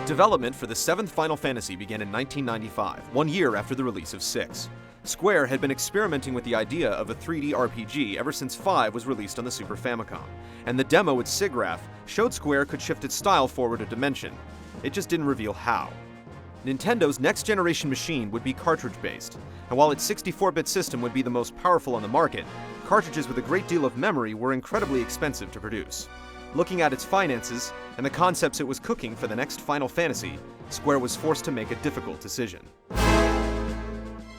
Development for the seventh Final Fantasy began in 1995, 1 year after the release of 6. Square had been experimenting with the idea of a 3D RPG ever since 5 was released on the Super Famicom, and the demo at SIGGRAPH showed Square could shift its style forward a dimension. It just didn't reveal how. Nintendo's next-generation machine would be cartridge-based, and while its 64-bit system would be the most powerful on the market, cartridges with a great deal of memory were incredibly expensive to produce. Looking at its finances and the concepts it was cooking for the next Final Fantasy, Square was forced to make a difficult decision.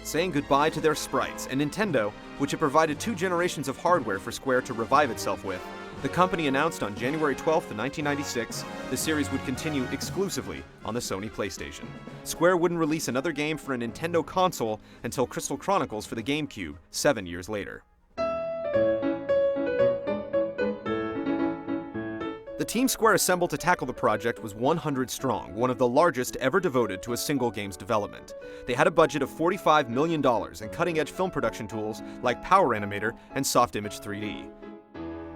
Saying goodbye to their sprites, and Nintendo, which had provided 2 generations of hardware for Square to revive itself with, the company announced on January 12, 1996, the series would continue exclusively on the Sony PlayStation. Square wouldn't release another game for a Nintendo console until Crystal Chronicles for the GameCube 7 years later. The team Square assembled to tackle the project was 100 strong, one of the largest ever devoted to a single game's development. They had a budget of $45 million and cutting-edge film production tools like Power Animator and Soft Image 3D.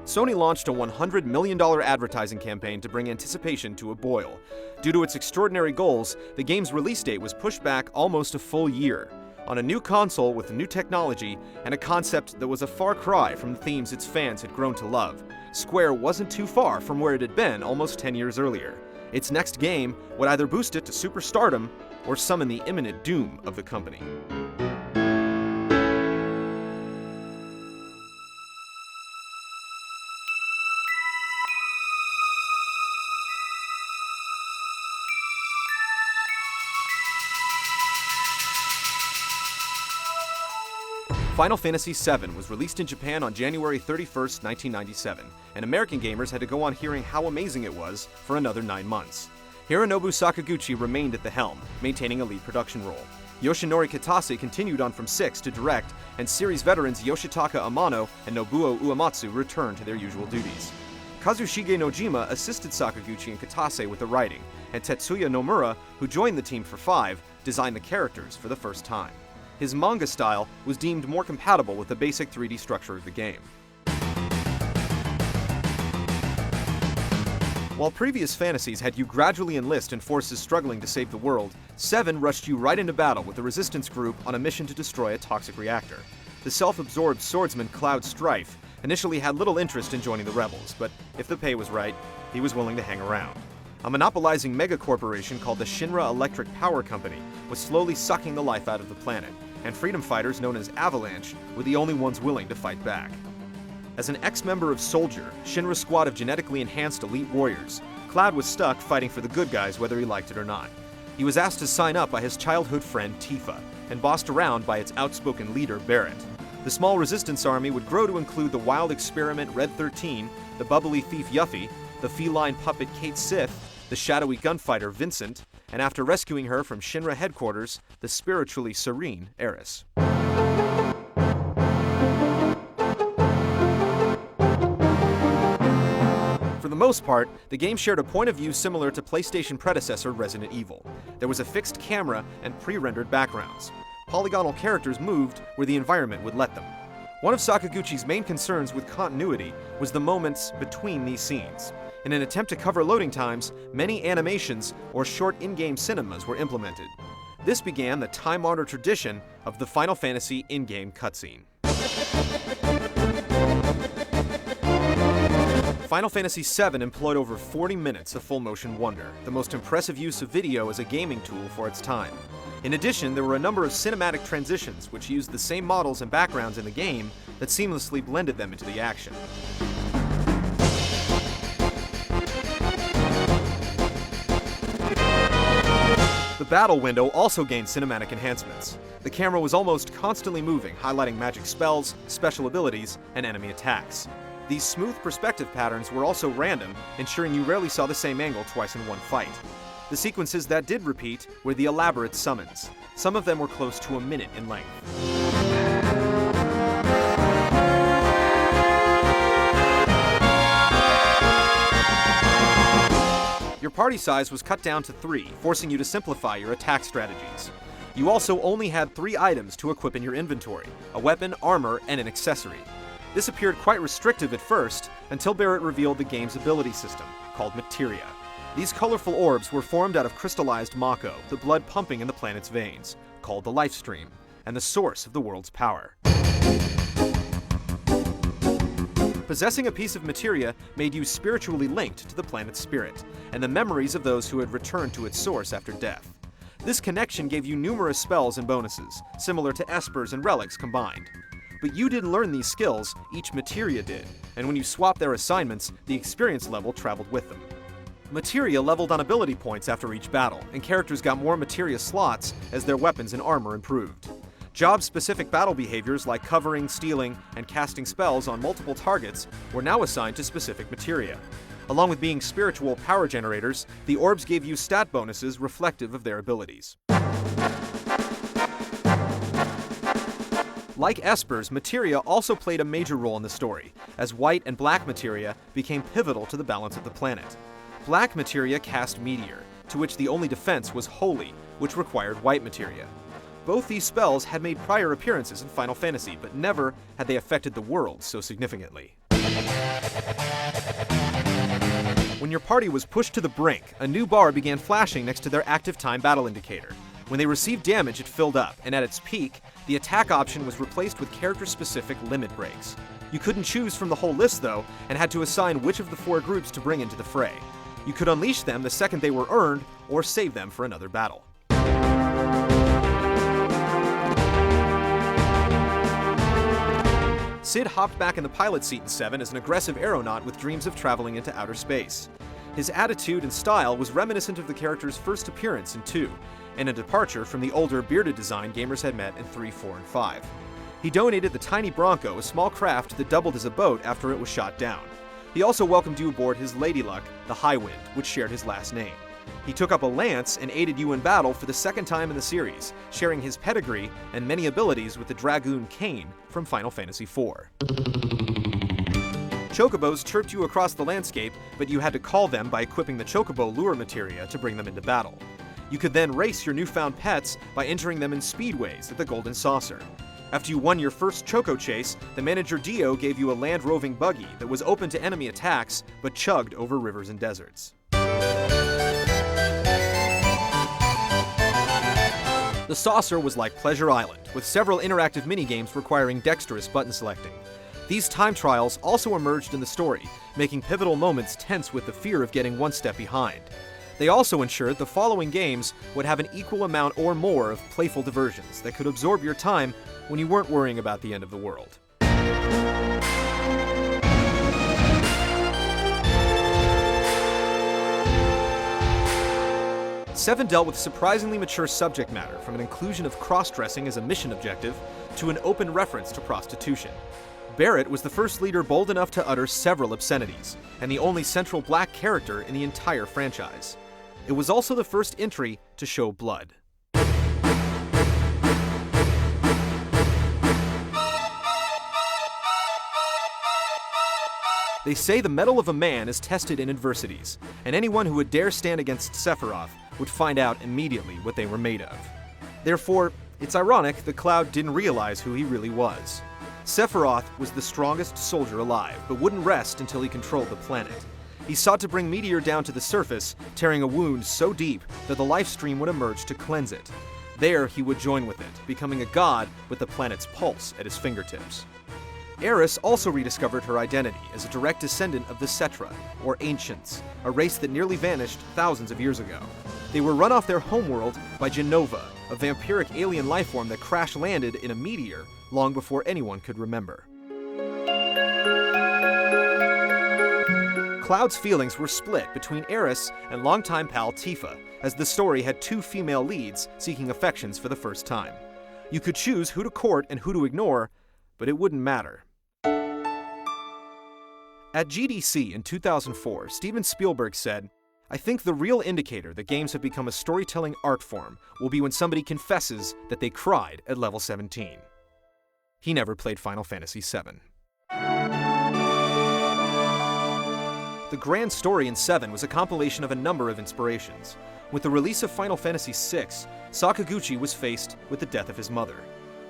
Sony launched a $100 million advertising campaign to bring anticipation to a boil. Due to its extraordinary goals, the game's release date was pushed back almost a full year. On a new console with new technology and a concept that was a far cry from the themes its fans had grown to love, Square wasn't too far from where it had been almost 10 years earlier. Its next game would either boost it to superstardom or summon the imminent doom of the company. Final Fantasy VII was released in Japan on January 31, 1997, and American gamers had to go on hearing how amazing it was for another 9 months. Hironobu Sakaguchi remained at the helm, maintaining a lead production role. Yoshinori Kitase continued on from 6 to direct, and series veterans Yoshitaka Amano and Nobuo Uematsu returned to their usual duties. Kazushige Nojima assisted Sakaguchi and Kitase with the writing, and Tetsuya Nomura, who joined the team for 5, designed the characters for the first time. His manga style was deemed more compatible with the basic 3D structure of the game. While previous fantasies had you gradually enlist in forces struggling to save the world, 7 rushed you right into battle with the resistance group on a mission to destroy a toxic reactor. The self-absorbed swordsman Cloud Strife initially had little interest in joining the rebels, but if the pay was right, he was willing to hang around. A monopolizing megacorporation called the Shinra Electric Power Company was slowly sucking the life out of the planet, and freedom fighters known as Avalanche were the only ones willing to fight back. As an ex-member of Soldier, Shinra's squad of genetically enhanced elite warriors, Cloud was stuck fighting for the good guys whether he liked it or not. He was asked to sign up by his childhood friend Tifa, and bossed around by its outspoken leader Barrett. The small resistance army would grow to include the wild experiment Red 13, the bubbly thief Yuffie, the feline puppet Kate Sith, the shadowy gunfighter Vincent, and after rescuing her from Shinra headquarters, the spiritually serene Eris. For the most part, the game shared a point of view similar to PlayStation predecessor Resident Evil. There was a fixed camera and pre-rendered backgrounds. Polygonal characters moved where the environment would let them. One of Sakaguchi's main concerns with continuity was the moments between these scenes. In an attempt to cover loading times, many animations or short in-game cinemas were implemented. This began the time-honored tradition of the Final Fantasy in-game cutscene. Final Fantasy VII employed over 40 minutes of full-motion wonder, the most impressive use of video as a gaming tool for its time. In addition, there were a number of cinematic transitions which used the same models and backgrounds in the game that seamlessly blended them into the action. The battle window also gained cinematic enhancements. The camera was almost constantly moving, highlighting magic spells, special abilities, and enemy attacks. These smooth perspective patterns were also random, ensuring you rarely saw the same angle twice in one fight. The sequences that did repeat were the elaborate summons. Some of them were close to a minute in length. Your party size was cut down to 3, forcing you to simplify your attack strategies. You also only had 3 items to equip in your inventory: a weapon, armor, and an accessory. This appeared quite restrictive at first, until Barrett revealed the game's ability system, called Materia. These colorful orbs were formed out of crystallized Mako, the blood pumping in the planet's veins, called the life stream, and the source of the world's power. Possessing a piece of materia made you spiritually linked to the planet's spirit, and the memories of those who had returned to its source after death. This connection gave you numerous spells and bonuses, similar to espers and relics combined. But you didn't learn these skills, each materia did, and when you swapped their assignments, the experience level traveled with them. Materia leveled on ability points after each battle, and characters got more materia slots as their weapons and armor improved. Job-specific battle behaviors like covering, stealing, and casting spells on multiple targets were now assigned to specific materia. Along with being spiritual power generators, the orbs gave you stat bonuses reflective of their abilities. Like espers, materia also played a major role in the story, as white and black materia became pivotal to the balance of the planet. Black materia cast Meteor, to which the only defense was Holy, which required white materia. Both these spells had made prior appearances in Final Fantasy, but never had they affected the world so significantly. When your party was pushed to the brink, a new bar began flashing next to their active time battle indicator. When they received damage, it filled up, and at its peak, the attack option was replaced with character-specific limit breaks. You couldn't choose from the whole list, though, and had to assign which of the 4 groups to bring into the fray. You could unleash them the second they were earned, or save them for another battle. Sid hopped back in the pilot seat in 7 as an aggressive aeronaut with dreams of traveling into outer space. His attitude and style was reminiscent of the character's first appearance in 2, and a departure from the older bearded design gamers had met in 3, 4, and 5. He donated the tiny Bronco, a small craft that doubled as a boat after it was shot down. He also welcomed you aboard his Lady Luck, the Highwind, which shared his last name. He took up a lance and aided you in battle for the second time in the series, sharing his pedigree and many abilities with the Dragoon Cane from Final Fantasy IV. Chocobos chirped you across the landscape, but you had to call them by equipping the Chocobo lure materia to bring them into battle. You could then race your newfound pets by entering them in speedways at the Golden Saucer. After you won your first Choco chase, the manager Dio gave you a land-roving buggy that was open to enemy attacks, but chugged over rivers and deserts. The saucer was like Pleasure Island, with several interactive minigames requiring dexterous button selecting. These time trials also emerged in the story, making pivotal moments tense with the fear of getting one step behind. They also ensured the following games would have an equal amount or more of playful diversions that could absorb your time when you weren't worrying about the end of the world. 7 dealt with surprisingly mature subject matter, from an inclusion of cross-dressing as a mission objective to an open reference to prostitution. Barrett was the first leader bold enough to utter several obscenities, and the only central black character in the entire franchise. It was also the first entry to show blood. They say the mettle of a man is tested in adversities, and anyone who would dare stand against Sephiroth would find out immediately what they were made of. Therefore, it's ironic that Cloud didn't realize who he really was. Sephiroth was the strongest soldier alive, but wouldn't rest until he controlled the planet. He sought to bring Meteor down to the surface, tearing a wound so deep that the life stream would emerge to cleanse it. There, he would join with it, becoming a god with the planet's pulse at his fingertips. Eris also rediscovered her identity as a direct descendant of the Cetra, or Ancients, a race that nearly vanished thousands of years ago. They were run off their homeworld by Genova, a vampiric alien lifeform that crash-landed in a meteor long before anyone could remember. Cloud's feelings were split between Eris and longtime pal Tifa, as the story had 2 female leads seeking affections for the first time. You could choose who to court and who to ignore, but it wouldn't matter. At GDC in 2004, Steven Spielberg said, "I think the real indicator that games have become a storytelling art form will be when somebody confesses that they cried at level 17. He never played Final Fantasy VII. The grand story in 7 was a compilation of a number of inspirations. With the release of Final Fantasy VI, Sakaguchi was faced with the death of his mother.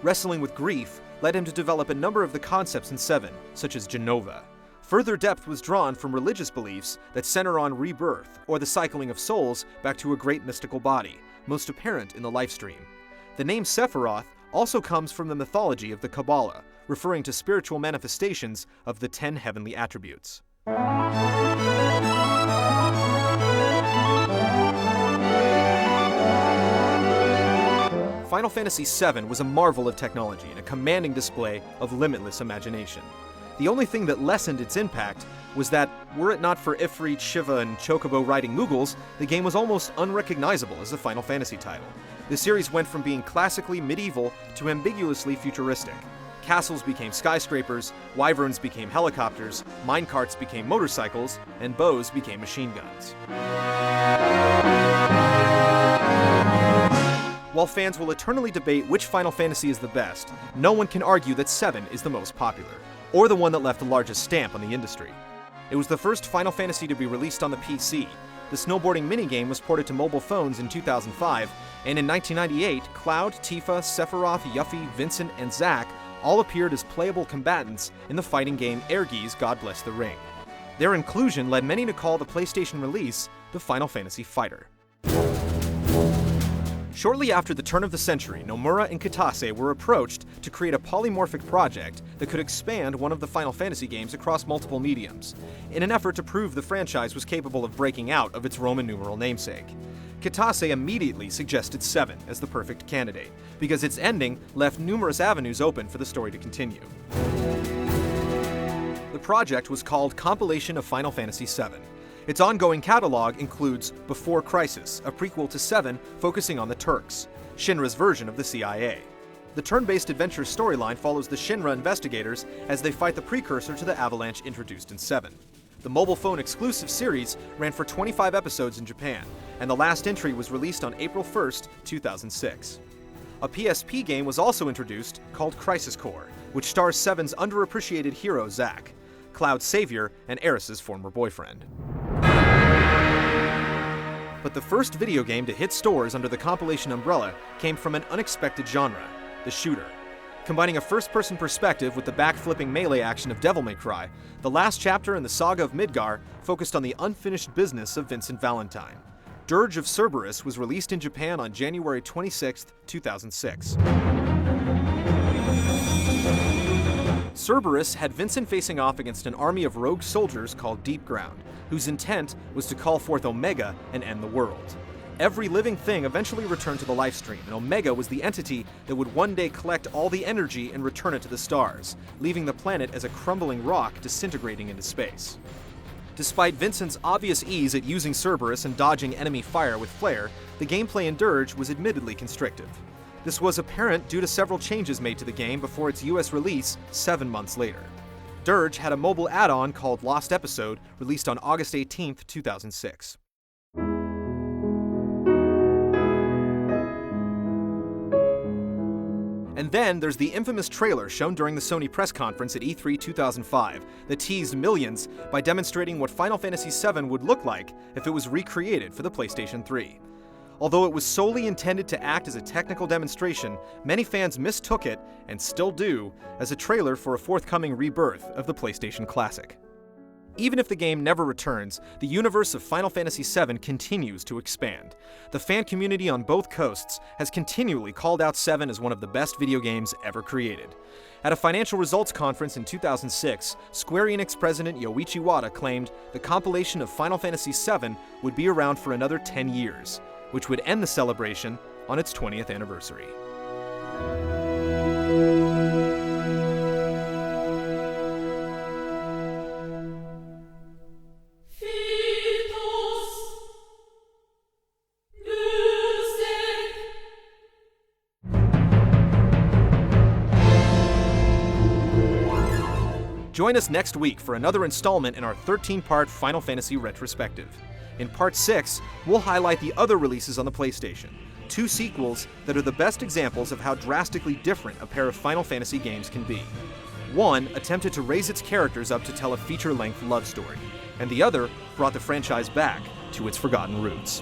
Wrestling with grief led him to develop a number of the concepts in 7, such as Genova. Further depth was drawn from religious beliefs that center on rebirth, or the cycling of souls back to a great mystical body, most apparent in the Lifestream. The name Sephiroth also comes from the mythology of the Kabbalah, referring to spiritual manifestations of the 10 heavenly attributes. Final Fantasy VII was a marvel of technology and a commanding display of limitless imagination. The only thing that lessened its impact was that, were it not for Ifrit, Shiva, and Chocobo riding Moogles, the game was almost unrecognizable as a Final Fantasy title. The series went from being classically medieval to ambiguously futuristic. Castles became skyscrapers, wyverns became helicopters, minecarts became motorcycles, and bows became machine guns. While fans will eternally debate which Final Fantasy is the best, no one can argue that 7 is the most popular, or the one that left the largest stamp on the industry. It was the first Final Fantasy to be released on the PC. The snowboarding minigame was ported to mobile phones in 2005, and in 1998, Cloud, Tifa, Sephiroth, Yuffie, Vincent, and Zack all appeared as playable combatants in the fighting game Airgi's God Bless the Ring. Their inclusion led many to call the PlayStation release the Final Fantasy Fighter. Shortly after the turn of the century, Nomura and Kitase were approached to create a polymorphic project that could expand one of the Final Fantasy games across multiple mediums, in an effort to prove the franchise was capable of breaking out of its Roman numeral namesake. Kitase immediately suggested 7 as the perfect candidate, because its ending left numerous avenues open for the story to continue. The project was called Compilation of Final Fantasy VII. Its ongoing catalog includes Before Crisis, a prequel to 7 focusing on the Turks, Shinra's version of the CIA. The turn-based adventure storyline follows the Shinra investigators as they fight the precursor to the Avalanche introduced in 7. The mobile phone exclusive series ran for 25 episodes in Japan, and the last entry was released on April 1st, 2006. A PSP game was also introduced called Crisis Core, which stars 7's underappreciated hero Zack, Cloud's savior and Aeris's former boyfriend. But the first video game to hit stores under the Compilation umbrella came from an unexpected genre, the shooter. Combining a first-person perspective with the back-flipping melee action of Devil May Cry, the last chapter in the saga of Midgar focused on the unfinished business of Vincent Valentine. Dirge of Cerberus was released in Japan on January 26, 2006. Cerberus had Vincent facing off against an army of rogue soldiers called Deep Ground, whose intent was to call forth Omega and end the world. Every living thing eventually returned to the Lifestream, and Omega was the entity that would one day collect all the energy and return it to the stars, leaving the planet as a crumbling rock disintegrating into space. Despite Vincent's obvious ease at using Cerberus and dodging enemy fire with Flare, the gameplay in Dirge was admittedly constrictive. This was apparent due to several changes made to the game before its US release 7 months later. Dirge had a mobile add-on called Lost Episode, released on August 18, 2006. And then there's the infamous trailer shown during the Sony press conference at E3 2005 that teased millions by demonstrating what Final Fantasy VII would look like if it was recreated for the PlayStation 3. Although it was solely intended to act as a technical demonstration, many fans mistook it, and still do, as a trailer for a forthcoming rebirth of the PlayStation Classic. Even if the game never returns, the universe of Final Fantasy VII continues to expand. The fan community on both coasts has continually called out 7 as one of the best video games ever created. At a financial results conference in 2006, Square Enix president Yoichi Wada claimed the compilation of Final Fantasy VII would be around for another 10 years, which would end the celebration on its 20th anniversary. Join us next week for another installment in our 13-part Final Fantasy retrospective. In Part 6, we'll highlight the other releases on the PlayStation, 2 sequels that are the best examples of how drastically different a pair of Final Fantasy games can be. One attempted to raise its characters up to tell a feature-length love story, and the other brought the franchise back to its forgotten roots.